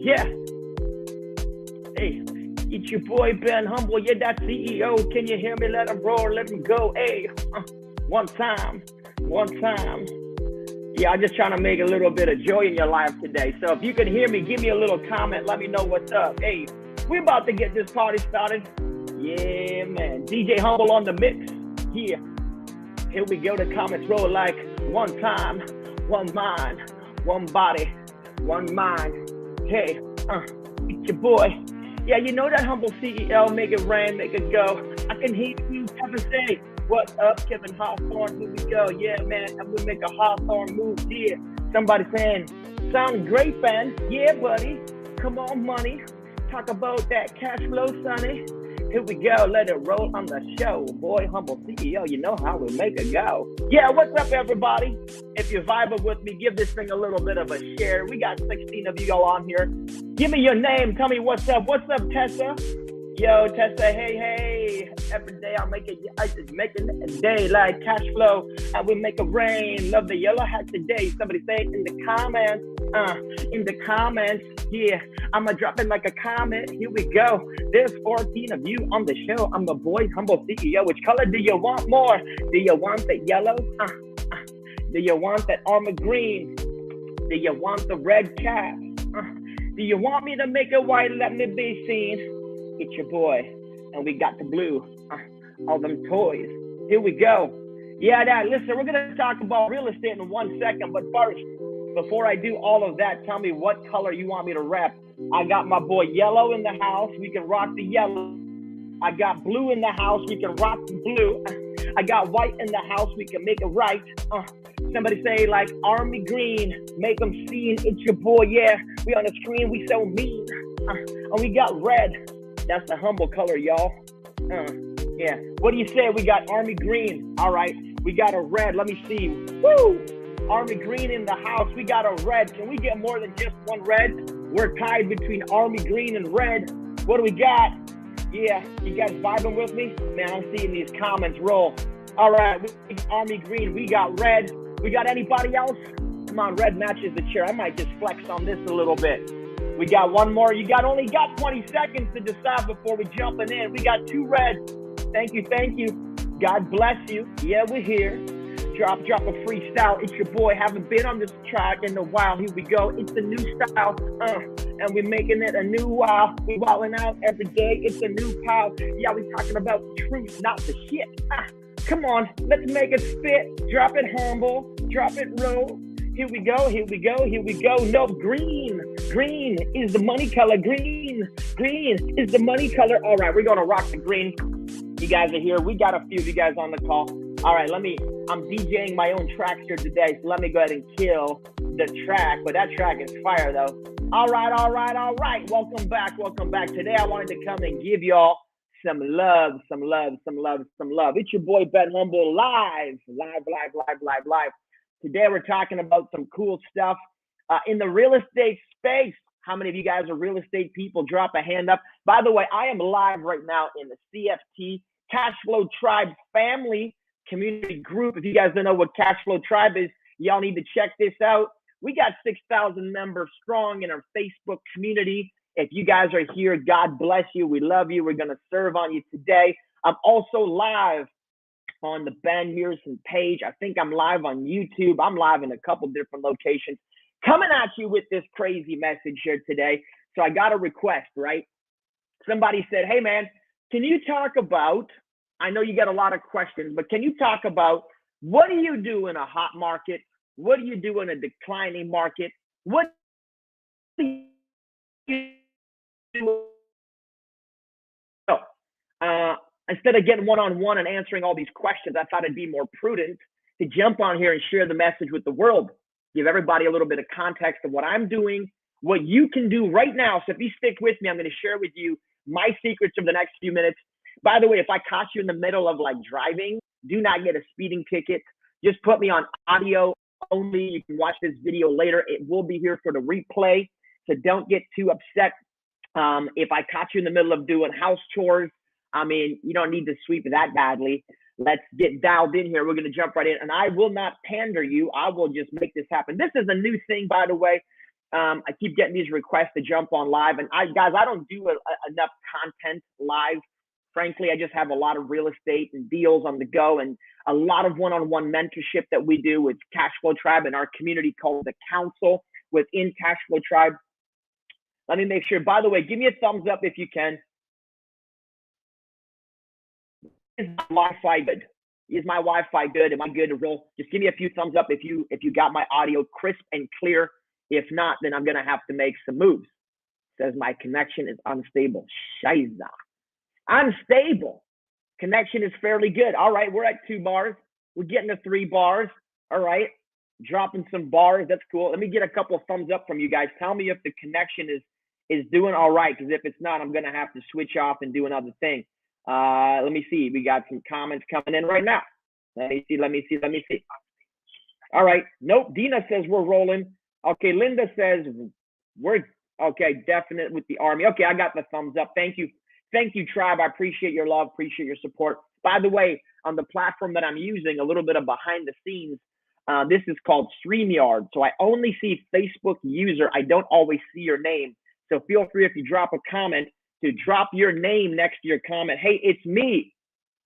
Yeah. Hey, it's your boy Ben Humble. Yeah, that CEO. Can you hear me? Let him roar. Let him go. Hey, one time. One time. Yeah, I'm just trying to make a little bit of joy in your life today. So if you can hear me, give me a little comment. Let me know what's up. Hey, we're about to get this party started. Yeah, man. DJ Humble on the mix. Yeah. Here we go. The comments roll like one time, one mind, one body, one mind. Hey, it's your boy. Yeah, you know that Humble CEO. Make it rain, make it go. I can hear you, Kevin say. What's up, Kevin Hawthorne? Here we go. Yeah, man. And we make a Hawthorne move here. Somebody saying, sound great, fan. Yeah, buddy. Come on, money. Talk about that cash flow, sonny. Here we go. Let it roll on the show. Boy, Humble CEO, you know how we make it go. Yeah, what's up, everybody? If you're vibing with me, give this thing a little bit of a share. We got 16 of you all on here. Give me your name. Tell me what's up. What's up, Tessa? Yo, Tessa, hey. Every day I just making a day like cash flow. And we make it rain. Love the yellow hat today. Somebody say it in the comments. In the comments. Yeah, I'ma drop it like a comment. Here we go. There's 14 of you on the show. I'm the boy Humble CEO. Which color do you want more? Do you want the yellow? Do you want that armor green? Do you want the red cap? Do you want me to make it white? Let me be seen. It's your boy, and we got the blue, all them toys. Here we go. Yeah, listen, we're gonna talk about real estate in 1 second, but first, before I do all of that, tell me what color you want me to rep. I got my boy yellow in the house. We can rock the yellow. I got blue in the house. We can rock the blue. I got white in the house. We can make it right. Somebody say like army green, make them seen. It's your boy, yeah. We on the screen, we so mean. And we got red. That's the Humble color, y'all. Yeah. What do you say? We got army green. All right. We got a red. Let me see. Woo! Army green in the house. We got a red. Can we get more than just one red? We're tied between army green and red. What do we got? Yeah. You guys vibing with me? Man, I'm seeing these comments roll. All right. We got army green. We got red. We got anybody else? Come on. Red matches the chair. I might just flex on this a little bit. We got one more. You only got 20 seconds to decide before we jumping in. We got 2 reds. Thank you. God bless you. Yeah, we're here. Drop a freestyle. It's your boy. Haven't been on this track in a while. Here we go. It's a new style. And we're making it a new wow. We wilding out every day. It's a new pal. Yeah, we talking about the truth, not the shit. Come on. Let's make it spit. Drop it humble. Drop it roll. Here we go. No, green is the money color. Green is the money color. All right, we're going to rock the green. You guys are here. We got a few of you guys on the call. All right, I'm DJing my own tracks here today, so let me go ahead and kill the track. But that track is fire, though. All right. Welcome back. Today, I wanted to come and give y'all some love. It's your boy, Ben Humble, live. Today, we're talking about some cool stuff in the real estate space. How many of you guys are real estate people? Drop a hand up. By the way, I am live right now in the CFT Cash Flow Tribe family community group. If you guys don't know what Cash Flow Tribe is, y'all need to check this out. We got 6,000 members strong in our Facebook community. If you guys are here, God bless you. We love you. We're going to serve on you today. I'm also live on the Ben Mearson page. I think I'm live on YouTube. I'm live in a couple different locations. Coming at you with this crazy message here today. So I got a request, right? Somebody said, hey man, can you talk about, I know you got a lot of questions, but can you talk about what do you do in a hot market? What do you do in a declining market? What do you do? Instead of getting one-on-one and answering all these questions, I thought it'd be more prudent to jump on here and share the message with the world. Give everybody a little bit of context of what I'm doing, what you can do right now. So if you stick with me, I'm going to share with you my secrets of the next few minutes. By the way, if I caught you in the middle of like driving, do not get a speeding ticket. Just put me on audio only. You can watch this video later. It will be here for the replay. So don't get too upset. If I caught you in the middle of doing house chores, I mean, you don't need to sweep that badly. Let's get dialed in here. We're going to jump right in. And I will not pander you. I will just make this happen. This is a new thing, by the way. I keep getting these requests to jump on live, and guys, I don't do enough content live. Frankly, I just have a lot of real estate and deals on the go, and a lot of one-on-one mentorship that we do with Cashflow Tribe and our community called the Council within Cashflow Tribe. Let me make sure. By the way, give me a thumbs up if you can. Is my Wi-Fi good? Is my Wi-Fi good? Am I good to roll? Just give me a few thumbs up if you got my audio crisp and clear. If not, then I'm gonna have to make some moves. It says my connection is unstable. Scheiße. Unstable. Connection is fairly good. All right, we're at 2 bars. We're getting to 3 bars. All right, dropping some bars. That's cool. Let me get a couple of thumbs up from you guys. Tell me if the connection is doing all right, because if it's not, I'm gonna have to switch off and do another thing. Let me see. We got some comments coming in right now. Let me see. All right. Nope. Dina says we're rolling. Okay. Linda says we're okay. Definite with the Army. Okay. I got the thumbs up. Thank you. Thank you, Tribe. I appreciate your love. Appreciate your support. By the way, on the platform that I'm using, a little bit of behind the scenes, this is called StreamYard. So I only see Facebook user. I don't always see your name. So feel free, if you drop a comment, to drop your name next to your comment. Hey, it's me.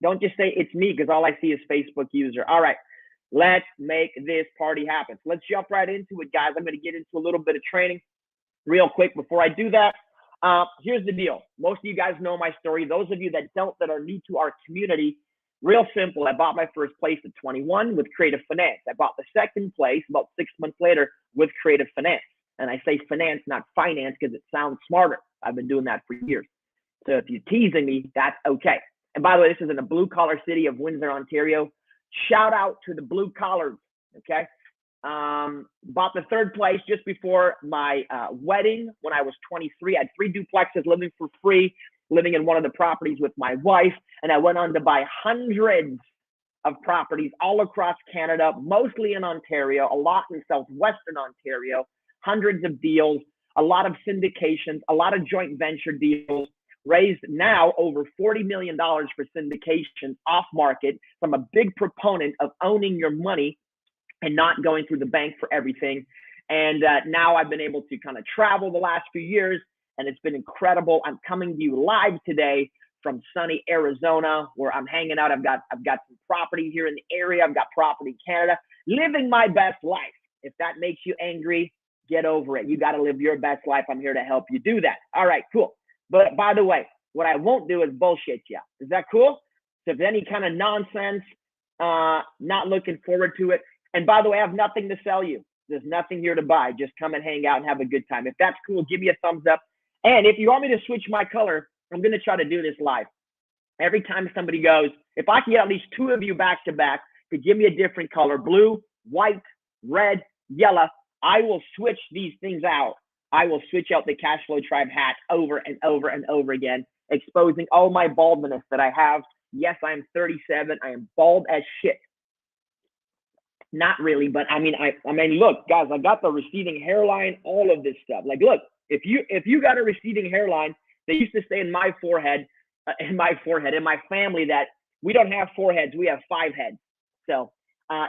Don't just say it's me, because all I see is Facebook user. All right, let's make this party happen. So let's jump right into it, guys. I'm going to get into a little bit of training real quick. Before I do that, here's the deal. Most of you guys know my story. Those of you that don't, that are new to our community, real simple. I bought my first place at 21 with creative finance. I bought the second place about 6 months later with creative finance. And I say finance, not finance, because it sounds smarter. I've been doing that for years. So if you're teasing me, that's okay. And by the way, this is in the blue-collar city of Windsor, Ontario. Shout out to the blue collars, okay? Bought the third place just before my wedding when I was 23. I had 3 duplexes, living for free, living in one of the properties with my wife. And I went on to buy hundreds of properties all across Canada, mostly in Ontario, a lot in southwestern Ontario, hundreds of deals, a lot of syndications, a lot of joint venture deals, raised now over $40 million for syndications off market. So I'm a big proponent of owning your money and not going through the bank for everything. And now I've been able to kind of travel the last few years, and it's been incredible. I'm coming to you live today from sunny Arizona, where I'm hanging out. I've got some property here in the area. I've got property in Canada, living my best life. If that makes you angry, get over it. You got to live your best life. I'm here to help you do that. All right, cool. But by the way, what I won't do is bullshit you. Is that cool? So if any kind of nonsense, not looking forward to it. And by the way, I have nothing to sell you. There's nothing here to buy. Just come and hang out and have a good time. If that's cool, give me a thumbs up. And if you want me to switch my color, I'm going to try to do this live. Every time somebody goes, if I can get at least 2 of you back to back to give me a different color, blue, white, red, yellow, I will switch these things out. I will switch out the Cashflow Tribe hat over and over and over again, exposing all my baldness that I have. Yes, I am 37. I am bald as shit. Not really, but I mean, look, guys, I got the receding hairline, all of this stuff. Like, look, if you got a receding hairline, they used to say in my family that we don't have 4 heads, we have 5 heads. So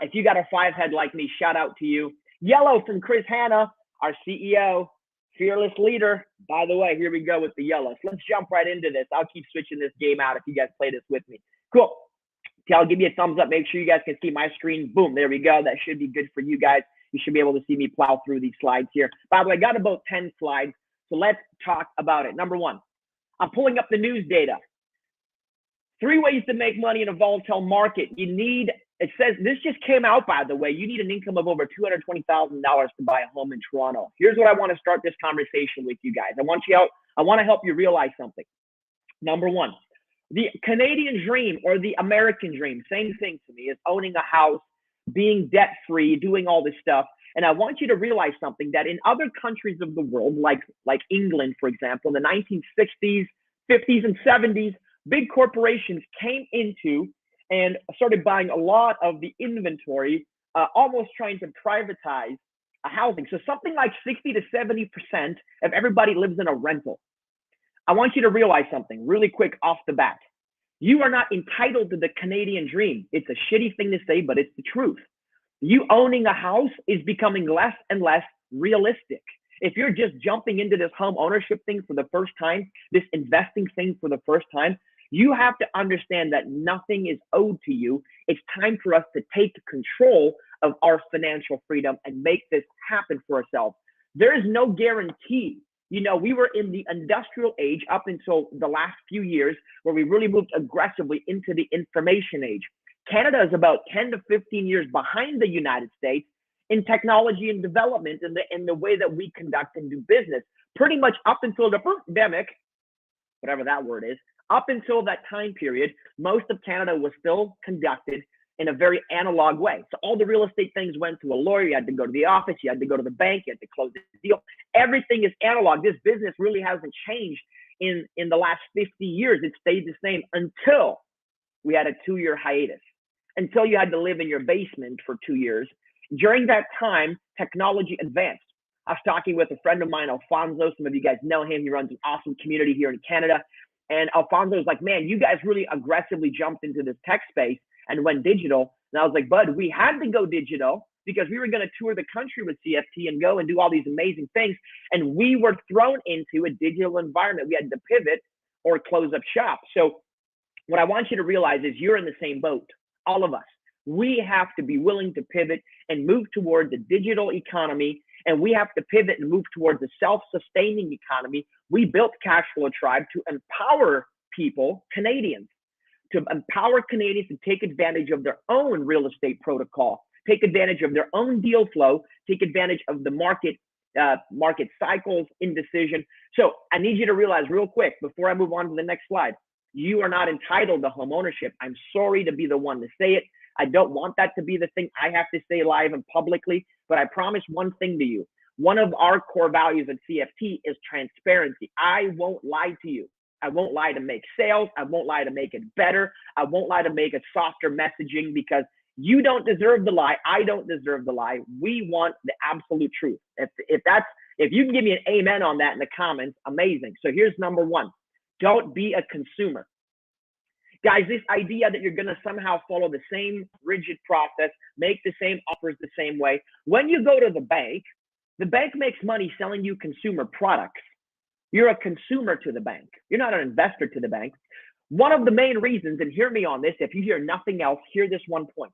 if you got a 5 head like me, shout out to you. Yellow from Chris Hanna, our CEO, fearless leader. By the way, here we go with the yellows. Let's jump right into this. I'll keep switching this game out if you guys play this with me. Cool. Okay, I'll give you a thumbs up. Make sure you guys can see my screen. Boom, there we go. That should be good for you guys. You should be able to see me plow through these slides here. By the way, I got about 10 slides, so let's talk about it. Number 1, I'm pulling up the news data. 3 ways to make money in a volatile market. It says, this just came out, by the way, you need an income of over $220,000 to buy a home in Toronto. Here's what I want to start this conversation with you guys. I want to help you realize something. Number 1, the Canadian dream or the American dream, same thing to me, is owning a house, being debt-free, doing all this stuff. And I want you to realize something, that in other countries of the world, like England, for example, in the 1960s, 50s, and 70s, big corporations came into and started buying a lot of the inventory, almost trying to privatize housing. So something like 60 to 70% of everybody lives in a rental. I want you to realize something really quick off the bat. You are not entitled to the Canadian dream. It's a shitty thing to say, but it's the truth. You owning a house is becoming less and less realistic. If you're just jumping into this home ownership thing for the first time, this investing thing for the first time, you have to understand that nothing is owed to you. It's time for us to take control of our financial freedom and make this happen for ourselves. There is no guarantee. You know, we were in the industrial age up until the last few years where we really moved aggressively into the information age. Canada is about 10 to 15 years behind the United States in technology and development and the way that we conduct and do business. Pretty much up until the pandemic, whatever that word is, up until that time period, most of Canada was still conducted in a very analog way. So all the real estate things went to a lawyer. You had to go to the office. You had to go to the bank. You had to close the deal. Everything is analog. This business really hasn't changed in the last 50 years. It stayed the same until we had a 2-year hiatus, until you had to live in your basement for 2 years. During that time, technology advanced. I was talking with a friend of mine, Alfonso. Some of you guys know him. He runs an awesome community here in Canada. And Alfonso was like, man, you guys really aggressively jumped into this tech space and went digital. And I was like, bud, we had to go digital because we were going to tour the country with CFT and go and do all these amazing things. And we were thrown into a digital environment. We had to pivot or close up shop. So what I want you to realize is you're in the same boat, all of us. We have to be willing to pivot and move towards a digital economy, and we have to pivot and move towards a self-sustaining economy. We built Cashflow Tribe to empower people, Canadians, to empower Canadians to take advantage of their own real estate protocol, take advantage of their own deal flow, take advantage of the market cycles, indecision. So I need you to realize real quick before I move on to the next slide, you are not entitled to home ownership. I'm sorry to be the one to say it. I don't want that to be the thing I have to say live and publicly, but I promise one thing to you. One of our core values at CFT is transparency. I won't lie to you. I won't lie to make sales. I won't lie to make it better. I won't lie to make a softer messaging because you don't deserve the lie. I don't deserve the lie. We want the absolute truth. If you can give me an amen on that in the comments, amazing. So here's number one. Don't be a consumer. Guys, this idea that you're going to somehow follow the same rigid process, make the same offers the same way. When you go to the bank makes money selling you consumer products. You're a consumer to the bank. You're not an investor to the bank. One of the main reasons, and hear me on this, if you hear nothing else, hear this one point.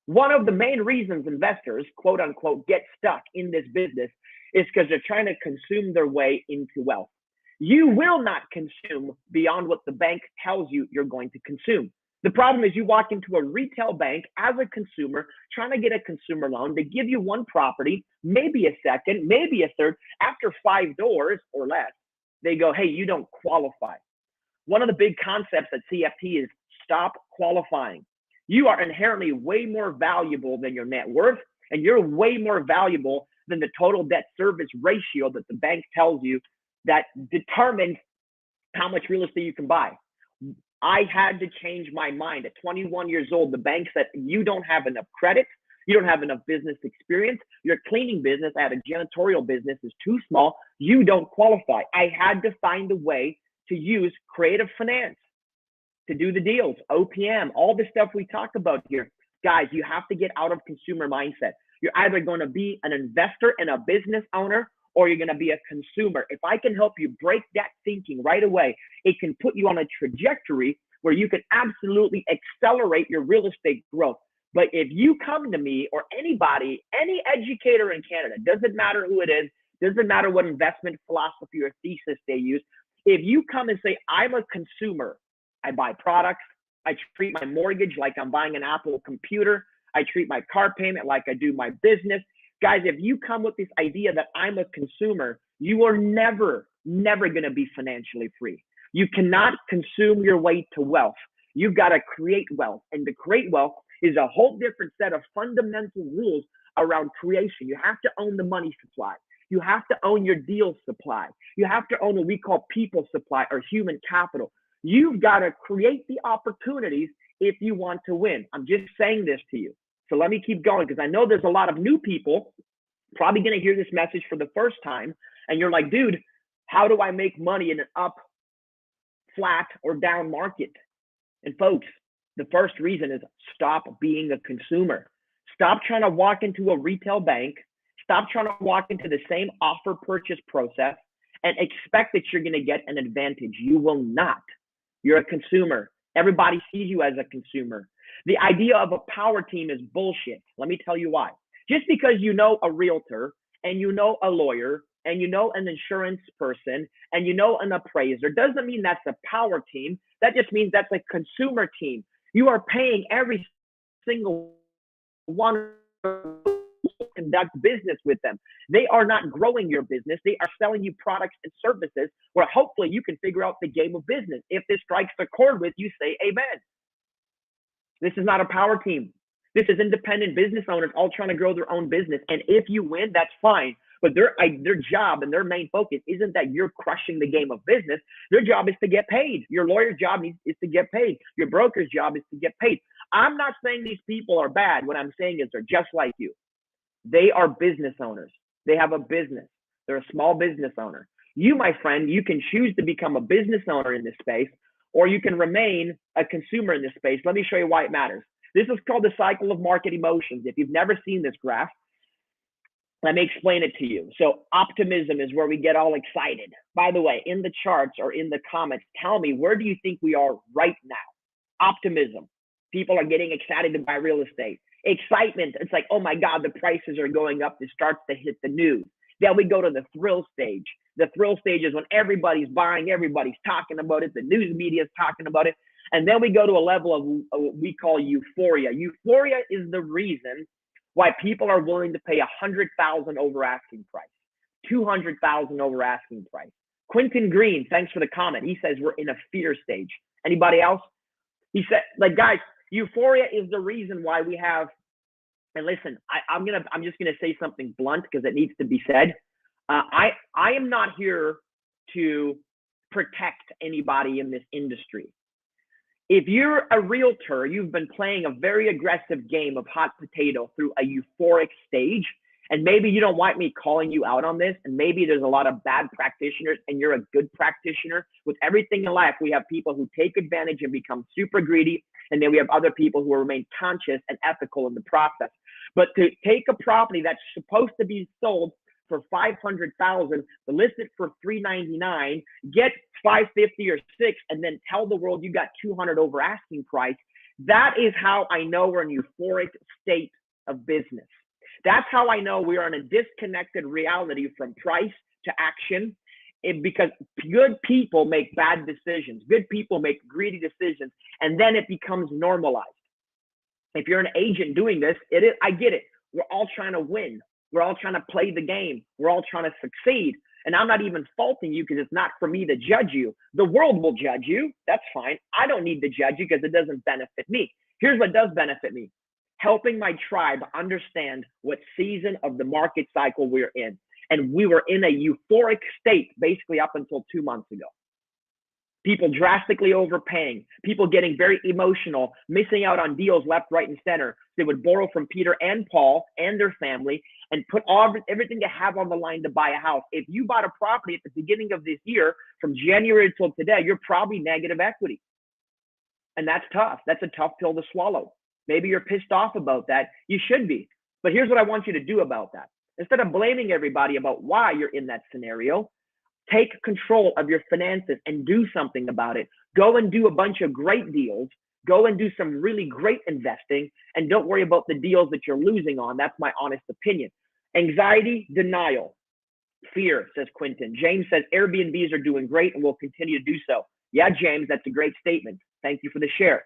One of the main reasons investors, quote unquote, get stuck in this business is because they're trying to consume their way into wealth. You will not consume beyond what the bank tells you you're going to consume. The problem is you walk into a retail bank as a consumer, trying to get a consumer loan. They give you one property, maybe a second, maybe a third. After 5 doors or less, they go, hey, you don't qualify. One of the big concepts at CFT is stop qualifying. You are inherently way more valuable than your net worth, and you're way more valuable than the total debt service ratio that the bank tells you that determines how much real estate you can buy. I had to change my mind. At 21 years old, the bank said, you don't have enough credit. You don't have enough business experience. Your cleaning business, I had a janitorial business, is too small. You don't qualify. I had to find a way to use creative finance to do the deals, OPM, all the stuff we talked about here. Guys, you have to get out of consumer mindset. You're either going to be an investor and a business owner, or you're going to be a consumer. If I can help you break that thinking right away, it can put you on a trajectory where you can absolutely accelerate your real estate growth. But if you come to me or anybody, any educator in Canada, doesn't matter who it is, doesn't matter what investment philosophy or thesis they use, if you come and say, I'm a consumer, I buy products, I treat my mortgage like I'm buying an Apple computer, I treat my car payment like I do my business. Guys, if you come with this idea that I'm a consumer, you are never going to be financially free. You cannot consume your way to wealth. You've got to create wealth. And to create wealth is a whole different set of fundamental rules around creation. You have to own the money supply. You have to own your deal supply. You have to own what we call people supply or human capital. You've got to create the opportunities if you want to win. I'm just saying this to you. So let me keep going because I know there's a lot of new people probably going to hear this message for the first time. And you're like, dude, how do I make money in an up, flat, or down market? And folks, the first reason is stop being a consumer. Stop trying to walk into a retail bank, Stop trying to walk into the same offer purchase process and expect that you're going to get an advantage. You will not. You're a consumer. Everybody sees you as a consumer. The idea of a power team is bullshit. Let me tell you why. Just because you know a realtor and you know a lawyer and you know an insurance person and you know an appraiser doesn't mean that's a power team. That just means that's a consumer team. You are paying every single one to conduct business with them. They are not growing your business. They are selling you products and services where hopefully you can figure out the game of business. If this strikes a chord with you, say amen. This is not a power team. This is independent business owners all trying to grow their own business. And if you win, that's fine. But their job and their main focus isn't that you're crushing the game of business. Their job is to get paid. Your lawyer's job is to get paid. Your broker's job is to get paid. I'm not saying these people are bad. What I'm saying is they're just like you. They are business owners. They have a business. They're a small business owner. You, my friend, you can choose to become a business owner in this space, or you can remain a consumer in this space. Let me show you why it matters. This is called the cycle of market emotions. If you've never seen this graph, let me explain it to you. So optimism is where we get all excited. By the way, in the charts or in the comments, tell me, where do you think we are right now? Optimism. People are getting excited to buy real estate. Excitement, it's like, oh my God, the prices are going up. It starts to hit the news. Then we go to the thrill stage. The thrill stage is when everybody's buying, everybody's talking about it. The news media is talking about it. And then we go to a level of what we call euphoria. Euphoria is the reason why people are willing to pay $100,000 over asking price, $200,000 over asking price. Quentin Green, thanks for the comment. He says we're in a fear stage. Anybody else? He said, like, guys, euphoria is the reason why we have. And listen, I'm just gonna say something blunt because it needs to be said. I am not here to protect anybody in this industry. If you're a realtor, you've been playing a very aggressive game of hot potato through a euphoric stage, and maybe you don't want me calling you out on this, and maybe there's a lot of bad practitioners and you're a good practitioner. With everything in life, we have people who take advantage and become super greedy, and then we have other people who remain conscious and ethical in the process. But to take a property that's supposed to be sold for $500,000, list it for $399, get $550 or $6, and then tell the world you got $200 over asking price. That is how I know we're in a euphoric state of business. That's how I know we are in a disconnected reality from price to action. Because good people make bad decisions. Good people make greedy decisions, and then it becomes normalized. If you're an agent doing this, I get it. We're all trying to win. We're all trying to play the game. We're all trying to succeed. And I'm not even faulting you because it's not for me to judge you. The world will judge you. That's fine. I don't need to judge you because it doesn't benefit me. Here's what does benefit me. Helping my tribe understand what season of the market cycle we're in. And we were in a euphoric state basically up until 2 months ago. People drastically overpaying, people getting very emotional, missing out on deals left, right, and center. They would borrow from Peter and Paul and their family and put everything they have on the line to buy a house. If you bought a property at the beginning of this year, from January till today, you're probably negative equity. And that's tough. That's a tough pill to swallow. Maybe you're pissed off about that. You should be. But here's what I want you to do about that. Instead of blaming everybody about why you're in that scenario, take control of your finances and do something about it. Go and do a bunch of great deals. Go and do some really great investing, and don't worry about the deals that you're losing on. That's my honest opinion. Anxiety, denial, fear, says Quentin. James says Airbnbs are doing great and will continue to do so. Yeah, James, that's a great statement. Thank you for the share.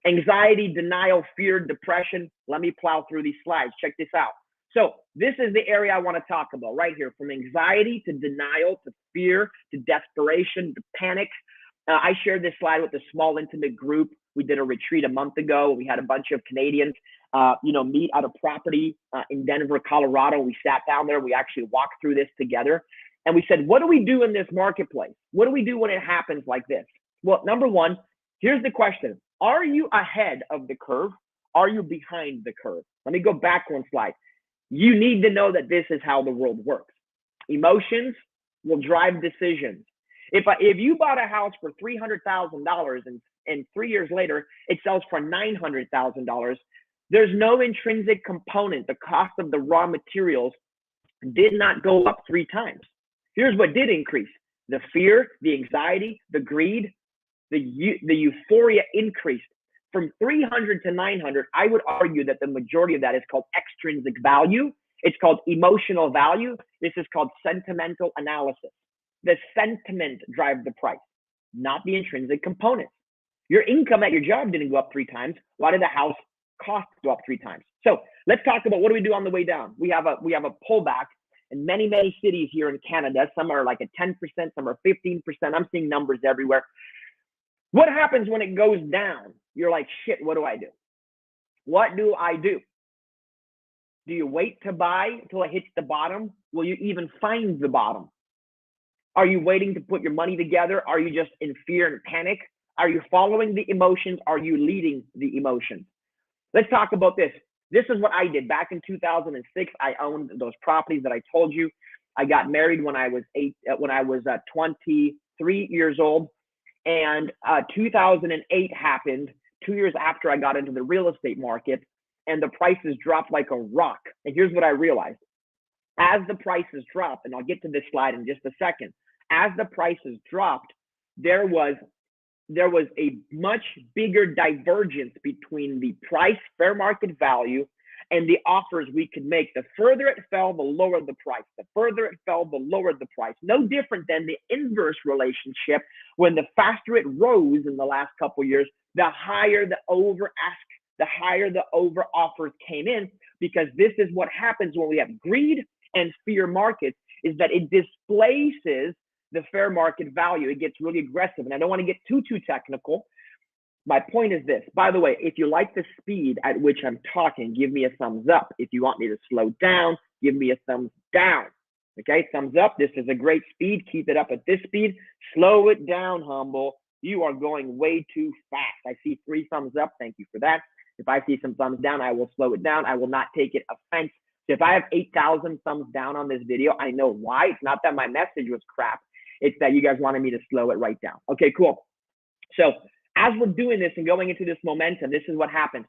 Anxiety, denial, fear, depression. Let me plow through these slides. Check this out. So this is the area I want to talk about right here, from anxiety to denial to fear to desperation to panic. I shared this slide with a small intimate group. We did a retreat a month ago. We had a bunch of Canadians, meet at a property in Denver, Colorado. We sat down there. We actually walked through this together. And we said, what do we do in this marketplace? What do we do when it happens like this? Well, number one, here's the question. Are you ahead of the curve? Are you behind the curve? Let me go back one slide. You need to know that this is how the world works. Emotions will drive decisions. If you bought a house for $300,000 and 3 years later it sells for $900,000, there's no intrinsic component, the cost of the raw materials, did not go up 3 times. Here's what did increase: the fear, the anxiety, the greed, the euphoria increased from 300 to 900. I would argue that the majority of that is called extrinsic value. It's called emotional value. This is called sentimental analysis. The sentiment drives the price, not the intrinsic components. Your income at your job didn't go up 3 times. Why did the house cost go up 3 times? So let's talk about what do we do on the way down. We have a pullback in many cities here in Canada. Some are like at 10%, some are 15%. I'm seeing numbers everywhere. What happens when it goes down? You're like, shit, what do I do? What do I do? Do you wait to buy until it hits the bottom? Will you even find the bottom? Are you waiting to put your money together? Are you just in fear and panic? Are you following the emotions? Are you leading the emotions? Let's talk about this. This is what I did back in 2006. I owned those properties that I told you. I got married when I was 23 years old. And 2008 happened 2 years after I got into the real estate market, and the prices dropped like a rock. And here's what I realized. As the prices dropped, and I'll get to this slide in just a second, as the prices dropped, there was a much bigger divergence between the price, fair market value, and the offers we could make. The further it fell, the lower the price. The further it fell, the lower the price. No different than the inverse relationship. When the faster it rose in the last couple of years, the higher the over ask, the higher the over offers came in, because this is what happens when we have greed and fear markets, is that it displaces the fair market value. It gets really aggressive. And I don't want to get too technical. My point is this. By the way, if you like the speed at which I'm talking, give me a thumbs up. If you want me to slow down, give me a thumbs down. Okay, thumbs up. This is a great speed. Keep it up at this speed. Slow it down, humble. You are going way too fast. I see 3 thumbs up. Thank you for that. If I see some thumbs down, I will slow it down. I will not take it offense. So if I have 8,000 thumbs down on this video, I know why. It's not that my message was crap. It's that you guys wanted me to slow it right down. Okay, cool. So as we're doing this and going into this momentum, this is what happens.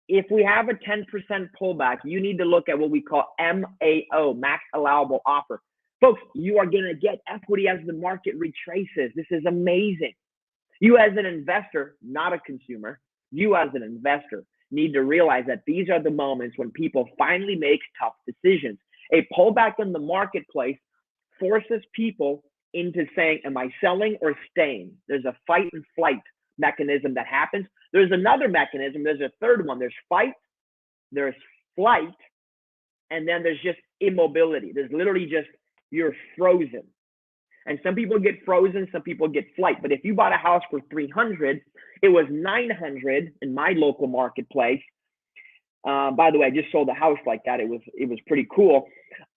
If we have a 10% pullback, you need to look at what we call MAO, max allowable offer. Folks, you are going to get equity as the market retraces. This is amazing. You as an investor, not a consumer, you as an investor need to realize that these are the moments when people finally make tough decisions. A pullback in the marketplace forces people into saying, am I selling or staying? There's a fight and flight mechanism that happens. There's another mechanism. There's a third one. There's fight, there's flight, and then there's just immobility. There's literally just, you're frozen. And some people get frozen, some people get flight. But if you bought a house for 300, it was 900 in my local marketplace. By the way, I just sold a house like that. It was pretty cool.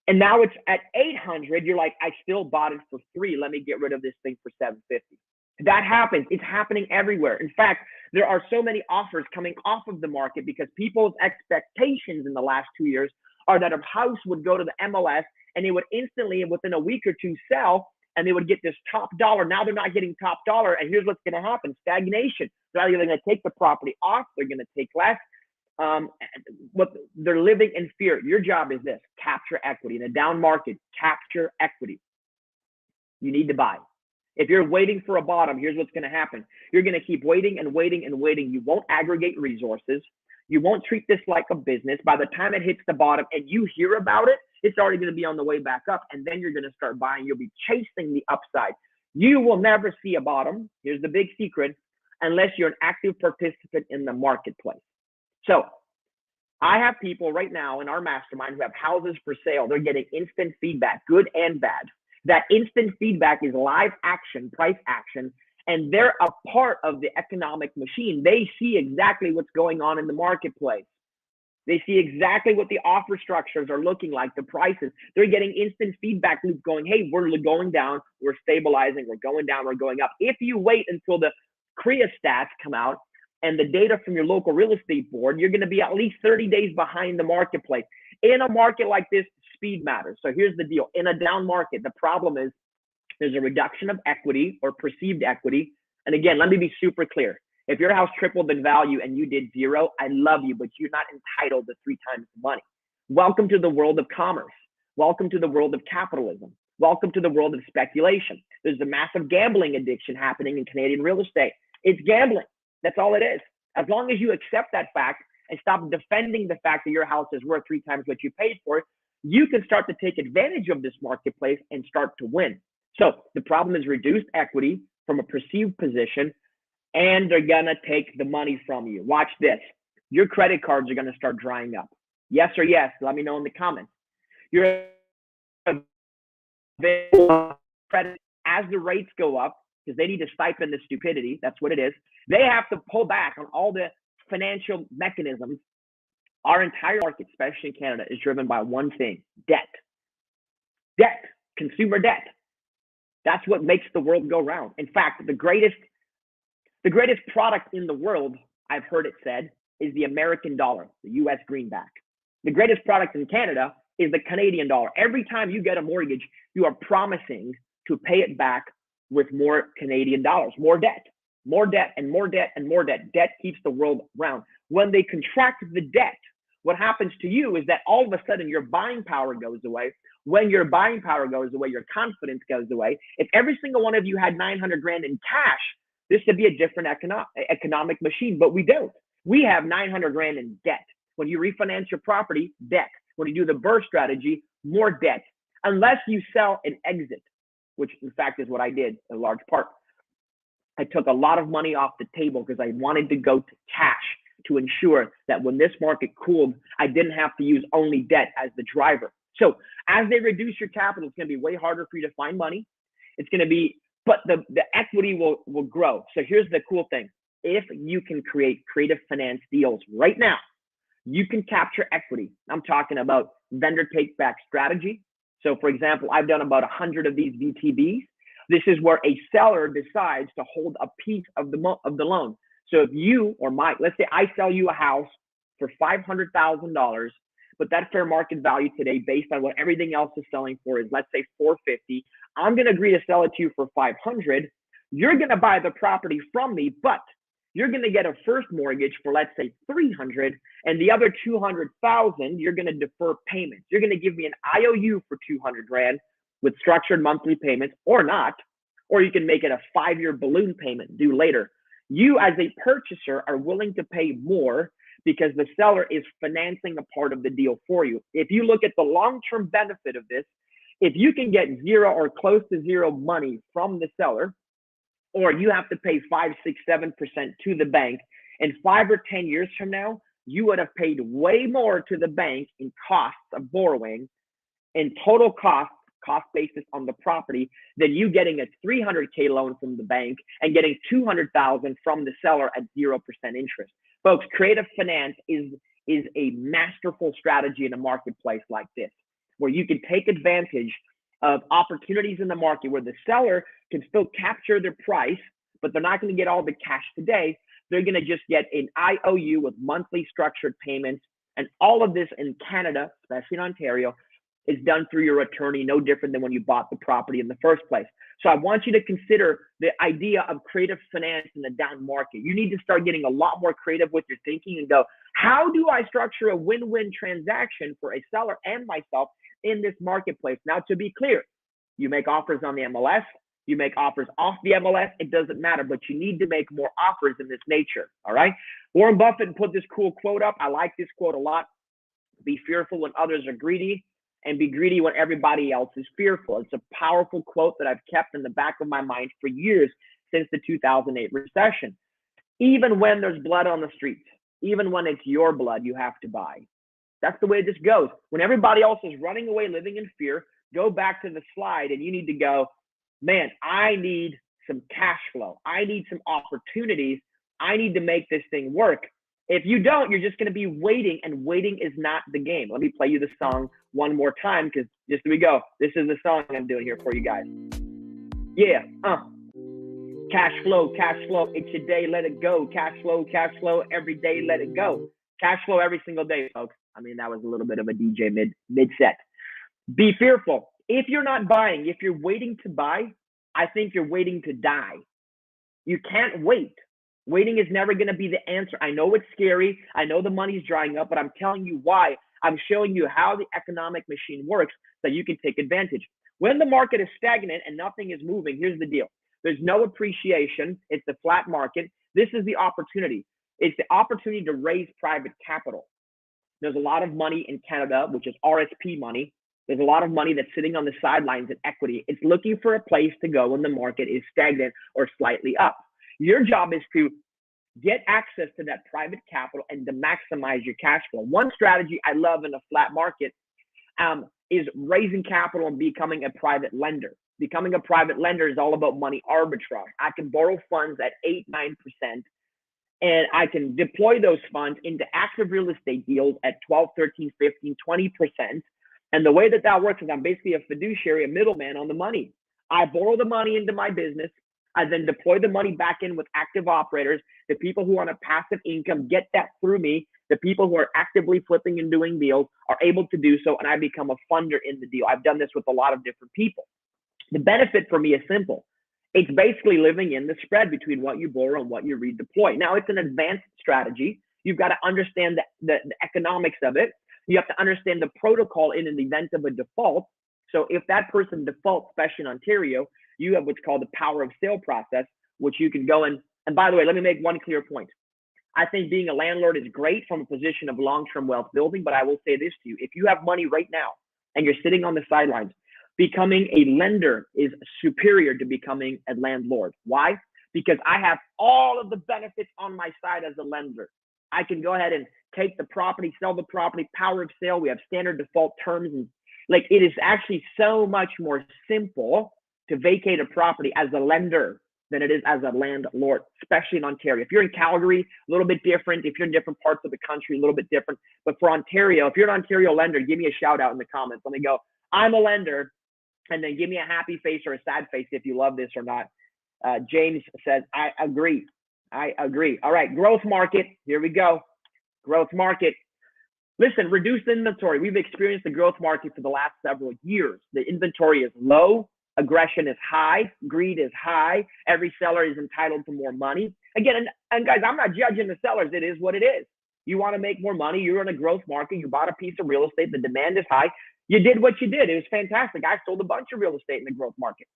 And now it's at 800. You're like, I still bought it for 3. Let me get rid of this thing for 750. That happens. It's happening everywhere. In fact, there are so many offers coming off of the market because people's expectations in the last 2 years are that a house would go to the MLS and it would instantly, within a week or two, sell, and they would get this top dollar. Now they're not getting top dollar. And here's what's going to happen: stagnation. They're either going to take the property off, they're going to take less. They're living in fear. Your job is this: capture equity. In a down market, capture equity. You need to buy. If you're waiting for a bottom, here's what's going to happen. You're going to keep waiting and waiting and waiting. You won't aggregate resources. You won't treat this like a business. By the time it hits the bottom and you hear about it, it's already going to be on the way back up. And then you're going to start buying. You'll be chasing the upside. You will never see a bottom. Here's the big secret: unless you're an active participant in the marketplace. So I have people right now in our mastermind who have houses for sale. They're getting instant feedback, good and bad. That instant feedback is live action, price action, and they're a part of the economic machine. They see exactly what's going on in the marketplace. They see exactly what the offer structures are looking like, the prices. They're getting instant feedback loops going, hey, we're going down, we're stabilizing, we're going down, we're going up. If you wait until the CREA stats come out and the data from your local real estate board, you're going to be at least 30 days behind the marketplace. In a market like this, speed matters. So here's the deal. In a down market, the problem is there's a reduction of equity or perceived equity. And again, let me be super clear. If your house tripled in value and you did 0, I love you, but you're not entitled to 3 times the money. Welcome to the world of commerce. Welcome to the world of capitalism. Welcome to the world of speculation. There's a massive gambling addiction happening in Canadian real estate. It's gambling. That's all it is. As long as you accept that fact and stop defending the fact that your house is worth 3 times what you paid for it, you can start to take advantage of this marketplace and start to win. So the problem is reduced equity from a perceived position, and they're going to take the money from you. Watch this. Your credit cards are going to start drying up. Yes or yes? Let me know in the comments. Your credit, as the rates go up, because they need to stipend the stupidity, that's what it is. They have to pull back on all the financial mechanisms. Our entire market, especially in Canada, is driven by one thing: debt. Debt, consumer debt. That's what makes the world go round. In fact, the greatest product in the world, I've heard it said, is the American dollar, the US greenback. The greatest product in Canada is the Canadian dollar. Every time you get a mortgage, you are promising to pay it back with more Canadian dollars, more debt, more debt, and more debt, and more debt. Debt keeps the world round. When they contract the debt, what happens to you is that all of a sudden your buying power goes away. When your buying power goes away, your confidence goes away. If every single one of you had 900 grand in cash, this would be a different economic machine, but we don't. We have 900 grand in debt. When you refinance your property, debt. When you do the BRRRR strategy, more debt. Unless you sell and exit, which in fact is what I did in large part. I took a lot of money off the table because I wanted to go to cash to ensure that when this market cooled, I didn't have to use only debt as the driver. So as they reduce your capital, it's going to be way harder for you to find money. It's going to be, but the equity will grow. So here's the cool thing. If you can create creative finance deals right now, you can capture equity. I'm talking about vendor take back strategy. So for example, I've done about 100 of these VTBs. This is where a seller decides to hold a piece of the loan. So if you or let's say I sell you a house for $500,000, but that fair market value today, based on what everything else is selling for, is let's say $450. I'm going to agree to sell it to you for $500. You're going to buy the property from me, but you're going to get a first mortgage for, let's say, $300, and the other $200,000 you're going to defer payments. You're going to give me an IOU for $200,000 with structured monthly payments, or not, or you can make it a 5-year balloon payment due later. You as a purchaser are willing to pay more because the seller is financing a part of the deal for you. If you look at the long-term benefit of this, if you can get 0 or close to 0 money from the seller, or you have to pay 5, 6, 7% to the bank, and 5 or 10 years from now, you would have paid way more to the bank in costs of borrowing, in total cost basis on the property, than you getting a $300K loan from the bank and getting $200,000 from the seller at 0% interest. Folks, creative finance is a masterful strategy in a marketplace like this, where you can take advantage of opportunities in the market where the seller can still capture their price, but they're not going to get all the cash today. They're going to just get an IOU with monthly structured payments. And all of this in Canada, especially in Ontario, is done through your attorney, no different than when you bought the property in the first place. So I want you to consider the idea of creative finance in the down market. You need to start getting a lot more creative with your thinking and go, how do I structure a win-win transaction for a seller and myself in this marketplace? Now, to be clear, you make offers on the MLS, you make offers off the MLS, it doesn't matter, but you need to make more offers in this nature, all right? Warren Buffett put this cool quote up. I like this quote a lot. Be fearful when others are greedy, and be greedy when everybody else is fearful. It's a powerful quote that I've kept in the back of my mind for years, since the 2008 recession. Even when there's blood on the streets, even when it's your blood, you have to buy. That's the way this goes. When everybody else is running away, living in fear, go back to the slide and you need to go, man, I need some cash flow. I need some opportunities. I need to make this thing work. If you don't, you're just going to be waiting, and waiting is not the game. Let me play you the song one more time, because just here we go. This is the song I'm doing here for you guys. Yeah, cash flow, it's your day, let it go. Cash flow, every day, let it go. Cash flow every single day, folks. I mean, that was a little bit of a DJ mid-set. Be fearful. If you're not buying, if you're waiting to buy, I think you're waiting to die. You can't wait. Waiting is never going to be the answer. I know it's scary. I know the money's drying up, but I'm telling you why I'm showing you how the economic machine works so you can take advantage. When the market is stagnant and nothing is moving, here's the deal. There's no appreciation. It's a flat market. This is the opportunity. It's the opportunity to raise private capital. There's a lot of money in Canada, which is RSP money. There's a lot of money that's sitting on the sidelines in equity. It's looking for a place to go when the market is stagnant or slightly up. Your job is to get access to that private capital and to maximize your cash flow. One strategy I love in a flat market is raising capital and becoming a private lender. Becoming a private lender is all about money arbitrage. I can borrow funds at 8, 9%, and I can deploy those funds into active real estate deals at 12, 13, 15, 20%. And the way that that works is I'm basically a fiduciary, a middleman on the money. I borrow the money into my business. I then deploy the money back in with active operators. The people who are on a passive income get that through me. The people who are actively flipping and doing deals are able to do so, and I become a funder in the deal. I've done this with a lot of different people. The benefit for me is simple. It's basically living in the spread between what you borrow and what you redeploy. Now, it's an advanced strategy. You've got to understand the economics of it. You have to understand the protocol in an event of a default. So if that person defaults, especially in Ontario, you have what's called the power of sale process, which you can go in. And by the way, let me make one clear point. I think being a landlord is great from a position of long-term wealth building, but I will say this to you. If you have money right now and you're sitting on the sidelines, becoming a lender is superior to becoming a landlord. Why? Because I have all of the benefits on my side as a lender. I can go ahead and take the property, sell the property, power of sale. We have standard default terms. And like, it is actually so much more simple to vacate a property as a lender than it is as a landlord, especially in Ontario. If you're in Calgary, a little bit different. If you're in different parts of the country, a little bit different. But for Ontario, if you're an Ontario lender, give me a shout out in the comments. Let me go, I'm a lender, and then give me a happy face or a sad face if you love this or not. James says, I agree. I agree. All right, growth market. Here we go. Growth market. Listen, reduced inventory. We've experienced the growth market for the last several years. The inventory is low. Aggression is high. Greed is high. Every seller is entitled to more money. Again, and guys, I'm not judging the sellers. It is what it is. You want to make more money. You're in a growth market. You bought a piece of real estate. The demand is high. You did what you did. It was fantastic. I sold a bunch of real estate in the growth market.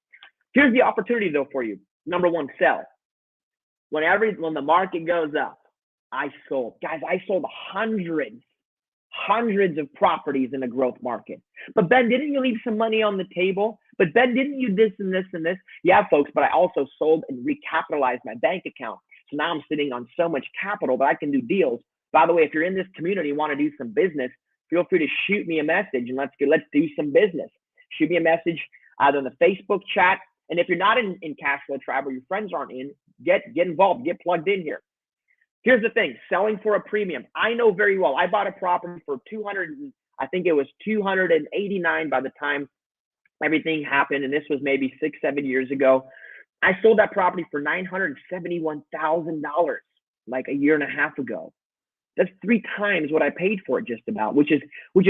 Here's the opportunity, though, for you. Number one, sell. When the market goes up, I sold. Guys, I sold hundreds of properties in the growth market. But Ben, didn't you leave some money on the table? But Ben, didn't you this and this and this? Yeah, folks, but I also sold and recapitalized my bank account. So now I'm sitting on so much capital that I can do deals. By the way, if you're in this community and want to do some business, feel free to shoot me a message and let's do some business. Shoot me a message either in the Facebook chat. And if you're not in Cash Flow Tribe or your friends aren't in, get involved, get plugged in here. Here's the thing, selling for a premium. I know very well. I bought a property for I think it was 289 by the time everything happened. And this was maybe 6-7 years ago. I sold that property for $971,000 like a year and a half ago. That's 3 times what I paid for it, just about, which is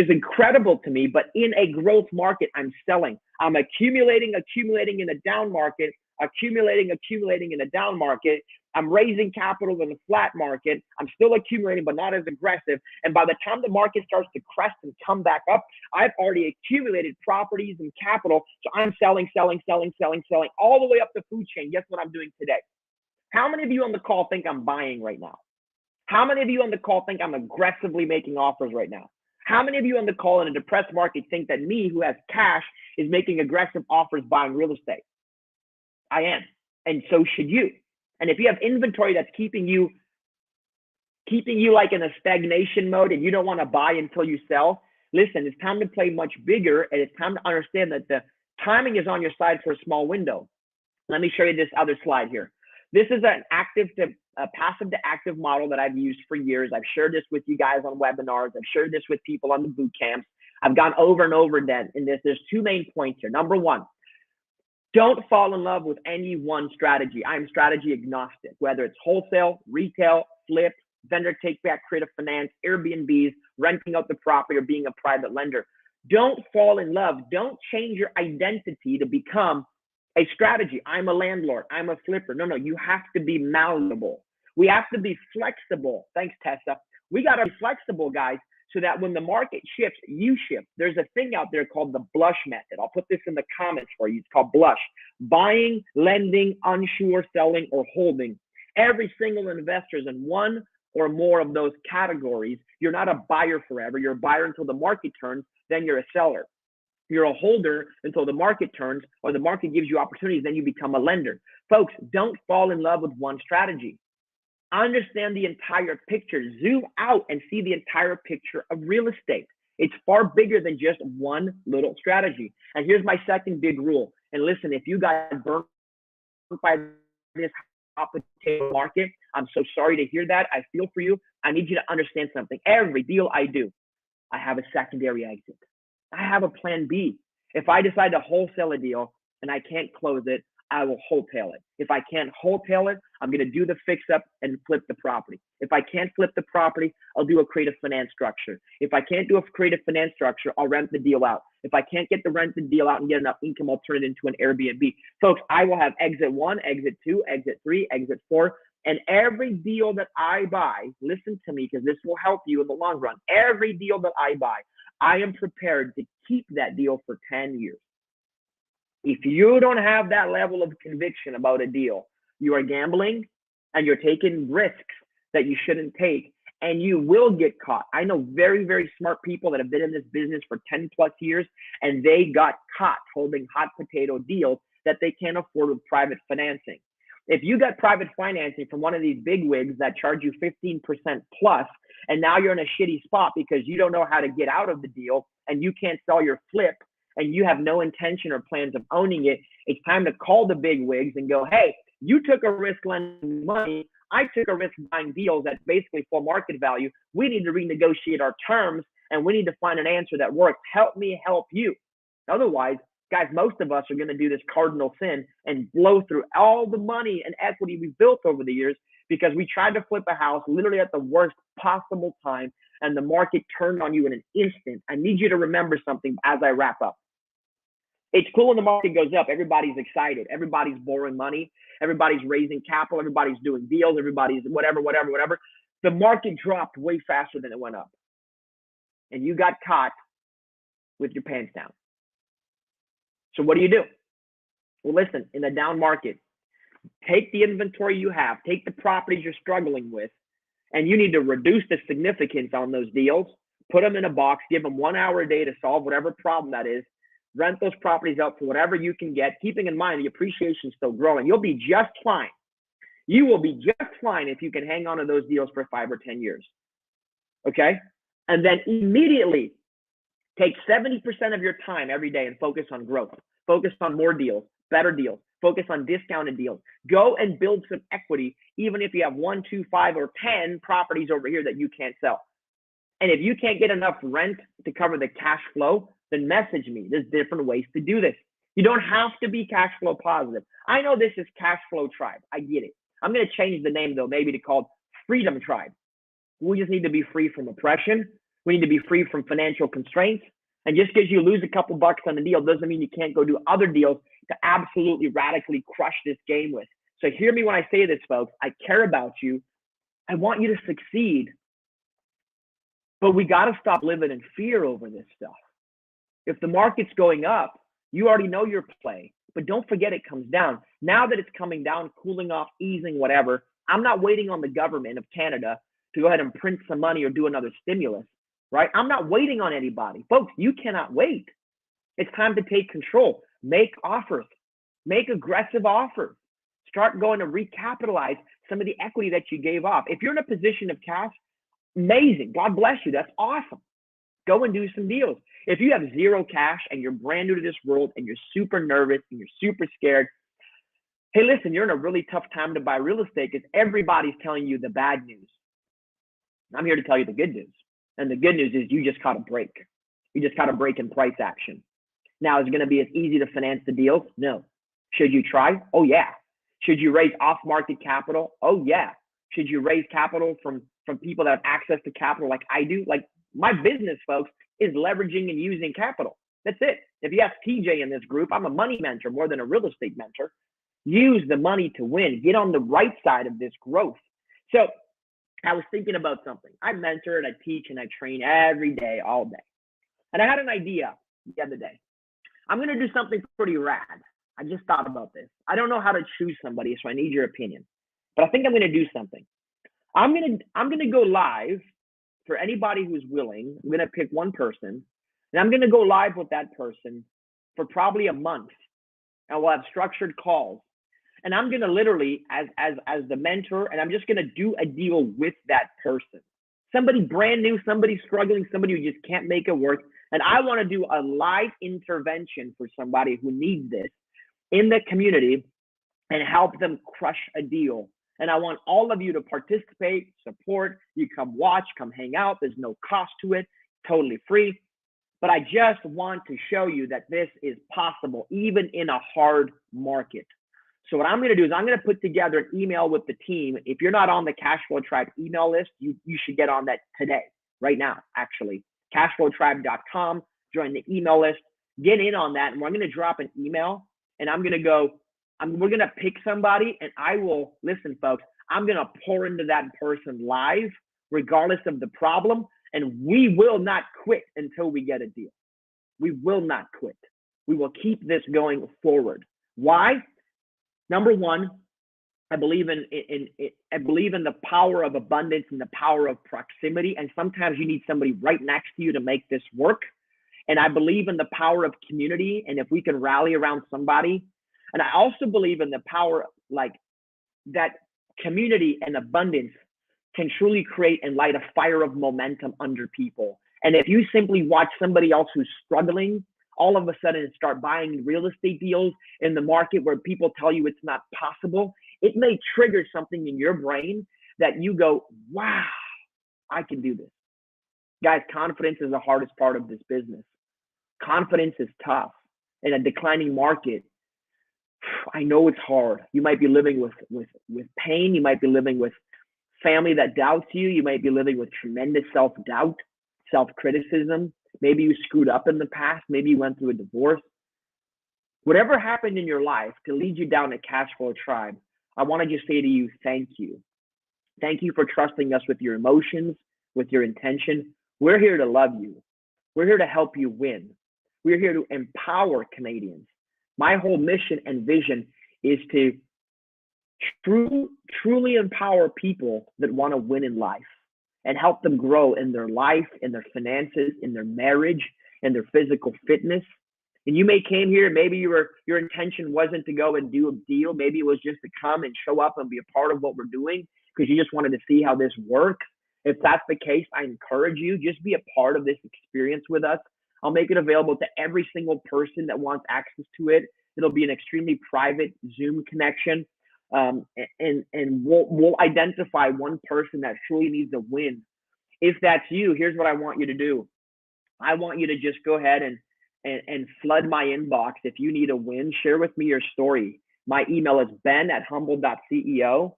incredible to me. But in a growth market, I'm selling. I'm accumulating in a down market, accumulating in a down market. I'm raising capital in a flat market. I'm still accumulating, but not as aggressive. And by the time the market starts to crest and come back up, I've already accumulated properties and capital. So I'm selling all the way up the food chain. Guess what I'm doing today? How many of you on the call think I'm buying right now? How many of you on the call think I'm aggressively making offers right now? How many of you on the call in a depressed market think that me, who has cash, is making aggressive offers buying real estate? I am, and so should you. And if you have inventory that's keeping you like in a stagnation mode and you don't want to buy until you sell, listen, it's time to play much bigger, and it's time to understand that the timing is on your side for a small window. Let me show you this other slide here. This is an passive to active model that I've used for years. I've shared this with you guys on webinars. I've shared this with people on the boot camps. I've gone over and over again in this. There's 2 main points here. Number one, don't fall in love with any one strategy. I'm strategy agnostic, whether it's wholesale, retail, flip, vendor take back, creative finance, Airbnbs, renting out the property, or being a private lender. Don't fall in love. Don't change your identity to become a strategy. I'm a landlord. I'm a flipper. No, you have to be malleable. We have to be flexible. Thanks, Tessa. We got to be flexible, guys, so that when the market shifts, you shift. There's a thing out there called the blush method. I'll put this in the comments for you. It's called blush. Buying, lending, unsure, selling, or holding. Every single investor is in one or more of those categories. You're not a buyer forever. You're a buyer until the market turns, then you're a seller. You're a holder until the market turns or the market gives you opportunities, then you become a lender. Folks, don't fall in love with one strategy. Understand the entire picture. Zoom out and see the entire picture of real estate. It's far bigger than just one little strategy. And here's my second big rule. And listen, if you got burned by this hot potato market, I'm so sorry to hear that. I feel for you. I need you to understand something. Every deal I do, I have a secondary exit. I have a plan B. If I decide to wholesale a deal and I can't close it, I will wholesale it. If I can't wholesale it, I'm going to do the fix up and flip the property. If I can't flip the property, I'll do a creative finance structure. If I can't do a creative finance structure, I'll rent the deal out. If I can't get the rented deal out and get enough income, I'll turn it into an Airbnb. Folks, I will have exit 1, exit 2, exit 3, exit 4. And every deal that I buy, listen to me because this will help you in the long run. Every deal that I buy, I am prepared to keep that deal for 10 years. If you don't have that level of conviction about a deal, you are gambling and you're taking risks that you shouldn't take, and you will get caught. I know very, very smart people that have been in this business for 10 plus years, and they got caught holding hot potato deals that they can't afford with private financing. If you got private financing from one of these big wigs that charge you 15% plus, and now you're in a shitty spot because you don't know how to get out of the deal and you can't sell your flip, and you have no intention or plans of owning it, it's time to call the big wigs and go, hey, you took a risk lending money. I took a risk buying deals at basically full market value. We need to renegotiate our terms, and we need to find an answer that works. Help me help you. Otherwise, guys, most of us are going to do this cardinal sin and blow through all the money and equity we've built over the years because we tried to flip a house literally at the worst possible time, and the market turned on you in an instant. I need you to remember something as I wrap up. It's cool when the market goes up. Everybody's excited. Everybody's borrowing money. Everybody's raising capital. Everybody's doing deals. Everybody's whatever. The market dropped way faster than it went up. And you got caught with your pants down. So what do? Well, listen, in a down market, take the inventory you have, take the properties you're struggling with, and you need to reduce the significance on those deals, put them in a box, give them 1 hour a day to solve whatever problem that is, rent those properties out for whatever you can get, keeping in mind the appreciation is still growing. You'll be just fine. You will be just fine if you can hang on to those deals for 5 or 10 years. Okay? And then immediately take 70% of your time every day and focus on growth. Focus on more deals, better deals. Focus on discounted deals. Go and build some equity, even if you have 1, 2, 5, or 10 properties over here that you can't sell. And if you can't get enough rent to cover the cash flow, then message me. There's different ways to do this. You don't have to be cash flow positive. I know this is Cash Flow Tribe. I get it. I'm going to change the name, though, maybe to called Freedom Tribe. We just need to be free from oppression. We need to be free from financial constraints. And just because you lose a couple bucks on the deal doesn't mean you can't go do other deals to absolutely radically crush this game with. So hear me when I say this, folks. I care about you. I want you to succeed. But we got to stop living in fear over this stuff. If the market's going up, you already know your play, but don't forget it comes down. Now that it's coming down, cooling off, easing, whatever, I'm not waiting on the government of Canada to go ahead and print some money or do another stimulus, right? I'm not waiting on anybody. Folks, you cannot wait. It's time to take control. Make offers. Make aggressive offers. Start going to recapitalize some of the equity that you gave off. If you're in a position of cash, amazing. God bless you. That's awesome. Go and do some deals. If you have zero cash and you're brand new to this world and you're super nervous and you're super scared, hey, listen, you're in a really tough time to buy real estate because everybody's telling you the bad news. I'm here to tell you the good news. And the good news is you just caught a break. You just caught a break in price action. Now, is it going to be as easy to finance the deals? No. Should you try? Oh, yeah. Should you raise off-market capital? Oh, yeah. Should you raise capital from people that have access to capital like I do? Like, my business, folks, is leveraging and using capital. That's it. If you ask TJ in this group, I'm a money mentor more than a real estate mentor. Use the money to win. Get on the right side of this growth. So I was thinking about something. I mentor and I teach and I train every day, all day. And I had an idea the other day. I'm going to do something pretty rad. I just thought about this. I don't know how to choose somebody, so I need your opinion. But I think I'm going to do something. I'm gonna go live for anybody who's willing. I'm gonna pick one person, and I'm gonna go live with that person for probably a month, and we'll have structured calls. And I'm gonna literally, as the mentor, and I'm just gonna do a deal with that person. Somebody brand new, somebody struggling, somebody who just can't make it work. And I want to do a live intervention for somebody who needs this in the community and help them crush a deal. And I want all of you to participate, support. You come watch, come hang out. There's no cost to it, totally free. But I just want to show you that this is possible, even in a hard market. So what I'm going to do is I'm going to put together an email with the team. If you're not on the Cashflow Tribe email list, you should get on that today, right now, actually. Cashflowtribe.com, join the email list, get in on that. And we're going to drop an email, and I'm going to go, we're going to pick somebody, and I will, listen, folks, I'm going to pour into that person live, regardless of the problem. And we will not quit until we get a deal. We will not quit. We will keep this going forward. Why? Number one, I believe in the power of abundance and the power of proximity. And sometimes you need somebody right next to you to make this work. And I believe in the power of community. And if we can rally around somebody, and I also believe in the power, like that community and abundance can truly create and light a fire of momentum under people. And if you simply watch somebody else who's struggling, all of a sudden start buying real estate deals in the market where people tell you it's not possible, it may trigger something in your brain that you go, wow, I can do this. Guys, confidence is the hardest part of this business. Confidence is tough. In a declining market, I know it's hard. You might be living with pain. You might be living with family that doubts you. You might be living with tremendous self-doubt, self-criticism. Maybe you screwed up in the past. Maybe you went through a divorce. Whatever happened in your life to lead you down a cash flow tribe, I want to just say to you, thank you. Thank you for trusting us with your emotions, with your intention. We're here to love you. We're here to help you win. We're here to empower Canadians. My whole mission and vision is to truly empower people that want to win in life and help them grow in their life, in their finances, in their marriage, in their physical fitness. And you may came here, maybe your intention wasn't to go and do a deal. Maybe it was just to come and show up and be a part of what we're doing because you just wanted to see how this works. If that's the case, I encourage you, just be a part of this experience with us. I'll make it available to every single person that wants access to it. It'll be an extremely private Zoom connection. And we'll identify one person that truly needs a win. If that's you, here's what I want you to do. I want you to just go ahead and flood my inbox. If you need a win, share with me your story. My email is ben@humble.ceo.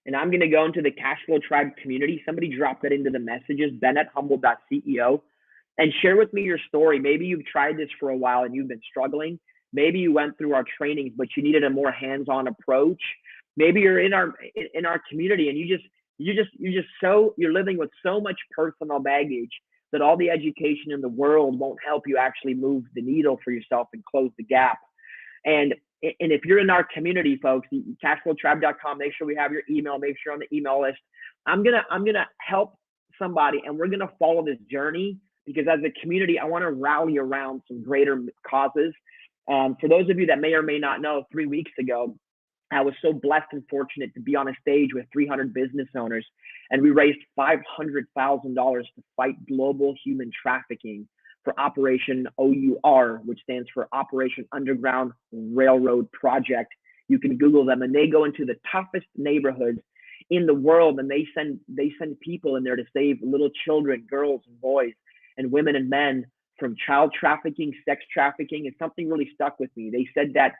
And I'm going to go into the Cashflow Tribe community. Somebody drop that into the messages, ben@humble.ceo. And share with me your story. Maybe you've tried this for a while and you've been struggling. Maybe you went through our trainings, but you needed a more hands-on approach. Maybe you're in our community and you're living with so much personal baggage that all the education in the world won't help you actually move the needle for yourself and close the gap. And if you're in our community, folks, cashflowtribe.com, make sure we have your email, make sure on the email list. I'm gonna help somebody, and we're gonna follow this journey because as a community, I want to rally around some greater causes. For those of you that may or may not know, 3 weeks ago, I was so blessed and fortunate to be on a stage with 300 business owners, and we raised $500,000 to fight global human trafficking for Operation OUR, which stands for Operation Underground Railroad Project. You can Google them, and they go into the toughest neighborhoods in the world, and they send people in there to save little children, girls and boys, and women and men from child trafficking, sex trafficking. And something really stuck with me. They said that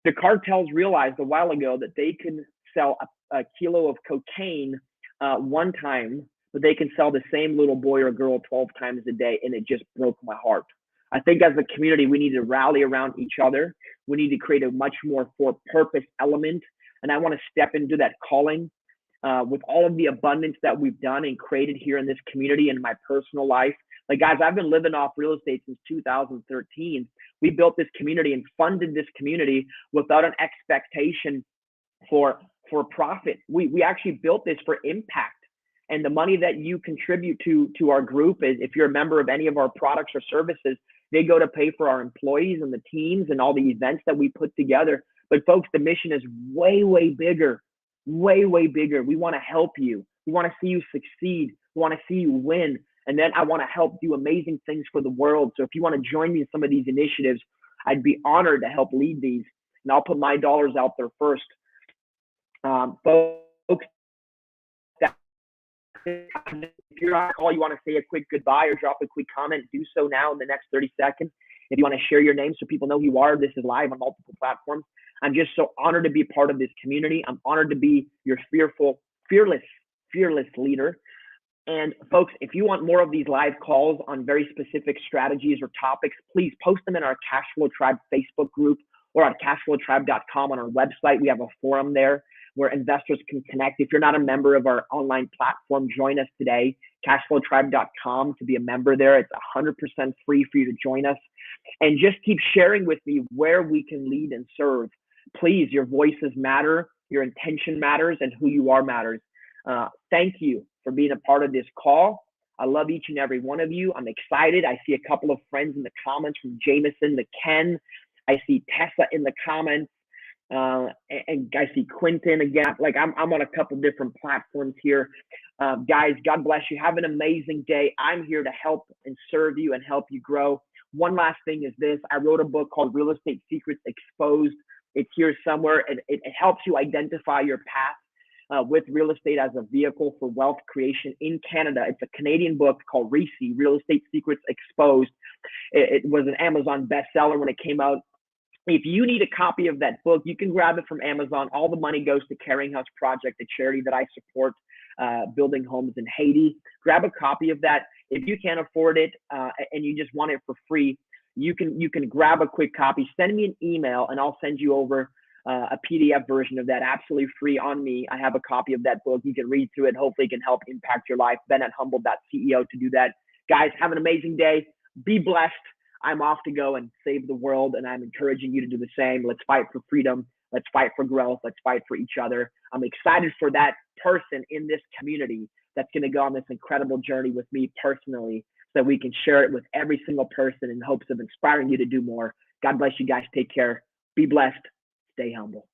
the cartels realized a while ago that they can sell a kilo of cocaine one time, but they can sell the same little boy or girl 12 times a day. And it just broke my heart. I think as a community, we need to rally around each other. We need to create a much more for purpose element. And I want to step into that calling. with all of the abundance that we've done and created here in this community and my personal life. Like, guys, I've been living off real estate since 2013. We built this community and funded this community without an expectation for profit. We actually built this for impact. And the money that you contribute to our group is, if you're a member of any of our products or services, they go to pay for our employees and the teams and all the events that we put together. But folks, the mission is way, way bigger, way, way bigger. We want to help you. We want to see you succeed. We want to see you win. And then I want to help do amazing things for the world. So if you want to join me in some of these initiatives, I'd be honored to help lead these. And I'll put my dollars out there first. Folks, if you're on a call, you want to say a quick goodbye or drop a quick comment, do so now in the next 30 seconds. If you want to share your name so people know who you are, this is live on multiple platforms. I'm just so honored to be part of this community. I'm honored to be your fearless leader. And folks, if you want more of these live calls on very specific strategies or topics, please post them in our Cashflow Tribe Facebook group or on cashflowtribe.com on our website. We have a forum there where investors can connect. If you're not a member of our online platform, join us today, cashflowtribe.com to be a member there. It's 100% free for you to join us. And just keep sharing with me where we can lead and serve. Please, your voices matter, your intention matters, and who you are matters. Thank you for being a part of this call. I love each and every one of you. I'm excited. I see a couple of friends in the comments from Jameson to Ken. I see Tessa in the comments. And I see Quentin again. Like, I'm on a couple different platforms here. Guys, God bless you. Have an amazing day. I'm here to help and serve you and help you grow. One last thing is this. I wrote a book called Real Estate Secrets Exposed. It's here somewhere, and it helps you identify your path with real estate as a vehicle for wealth creation in Canada. It's a Canadian book called RESE, Real Estate Secrets Exposed. It was an Amazon bestseller when it came out. If you need a copy of that book, you can grab it from Amazon. All the money goes to Caring House Project, a charity that I support, building homes in Haiti. Grab a copy of that. If you can't afford it and you just want it for free, you can grab a quick copy. Send me an email and I'll send you over a PDF version of that absolutely free on me. I have a copy of that book. You can read through it. Hopefully it can help impact your life. Ben at humble.ceo to do that. Guys, have an amazing day. Be blessed. I'm off to go and save the world, and I'm encouraging you to do the same. Let's fight for freedom. Let's fight for growth. Let's fight for each other. I'm excited for that person in this community that's going to go on this incredible journey with me personally, so that we can share it with every single person in hopes of inspiring you to do more. God bless you guys. Take care. Be blessed. Stay humble.